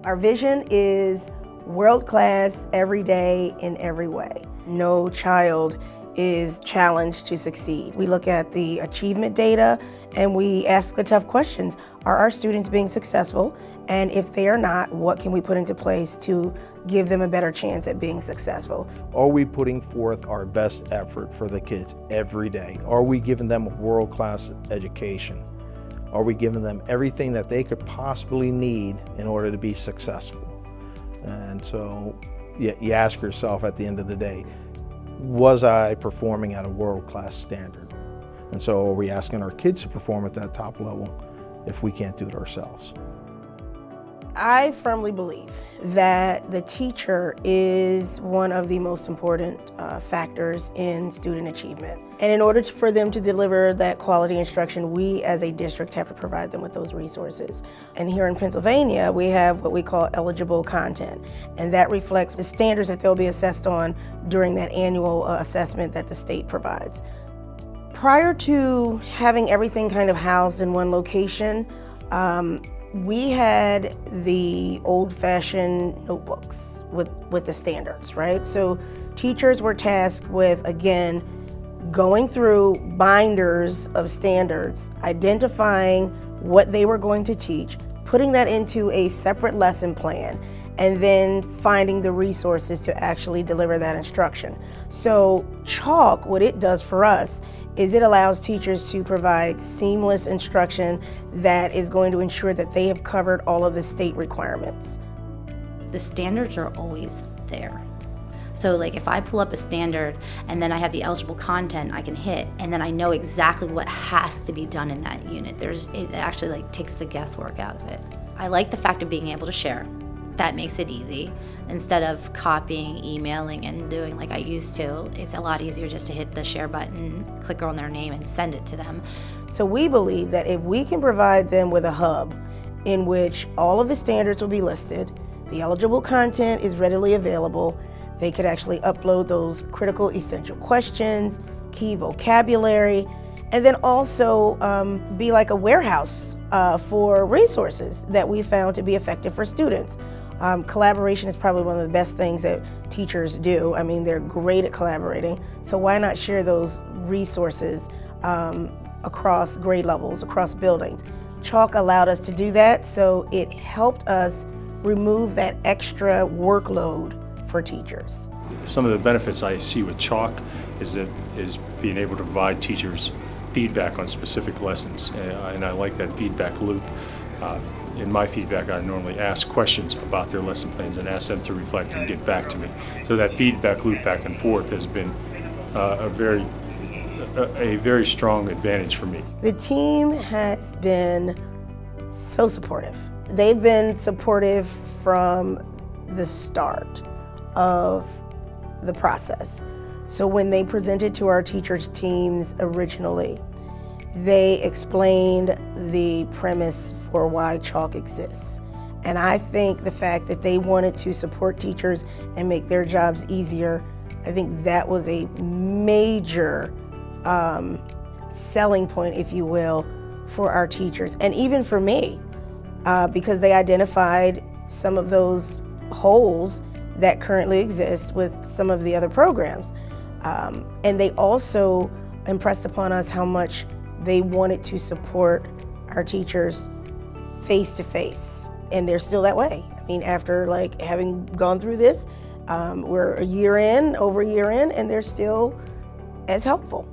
Our vision is world-class every day in every way. No child is challenged to succeed. We look at the achievement data and we ask the tough questions. Are our students being successful? And if they are not, what can we put into place to give them a better chance at being successful? Are we putting forth our best effort for the kids every day? Are we giving them a world-class education? Are we giving them everything that they could possibly need in order to be successful? And so you ask yourself at the end of the day, was I performing at a world-class standard? And so are we asking our kids to perform at that top level if we can't do it ourselves? I firmly believe that the teacher is one of the most important factors in student achievement. And in order for them to deliver that quality instruction, we as a district have to provide them with those resources. And here in Pennsylvania, we have what we call eligible content. And that reflects the standards that they'll be assessed on during that annual assessment that the state provides. Prior to having everything kind of housed in one location, we had the old-fashioned notebooks with the standards, right? So teachers were tasked with, again, going through binders of standards, identifying what they were going to teach, putting that into a separate lesson plan, and then finding the resources to actually deliver that instruction. So Chalk, what it does for us is it allows teachers to provide seamless instruction that is going to ensure that they have covered all of the state requirements. The standards are always there. So like if I pull up a standard and then I have the eligible content I can hit, and then I know exactly what has to be done in that unit. It actually like takes the guesswork out of it. I like the fact of being able to share. That makes it easy. Instead of copying, emailing, and doing like I used to, it's a lot easier just to hit the share button, click on their name, and send it to them. So we believe that if we can provide them with a hub in which all of the standards will be listed, the eligible content is readily available, they could actually upload those critical essential questions, key vocabulary, and then also be like a warehouse for resources that we found to be effective for students. Collaboration is probably one of the best things that teachers do. I mean, they're great at collaborating, so why not share those resources across grade levels, across buildings? Chalk allowed us to do that, so it helped us remove that extra workload for teachers. Some of the benefits I see with Chalk is being able to provide teachers feedback on specific lessons, and I like that feedback loop. In my feedback, I normally ask questions about their lesson plans and ask them to reflect and get back to me. So that feedback loop back and forth has been a very strong advantage for me. The team has been so supportive. They've been supportive from the start of the process. So when they presented to our teachers' teams originally, they explained the premise for why Chalk exists. And I think the fact that they wanted to support teachers and make their jobs easier, I think that was a major selling point, if you will, for our teachers. And even for me, because they identified some of those holes that currently exist with some of the other programs. And they also impressed upon us how much they wanted to support our teachers face to face. And they're still that way. I mean, after like having gone through this, we're over a year in, and they're still as helpful.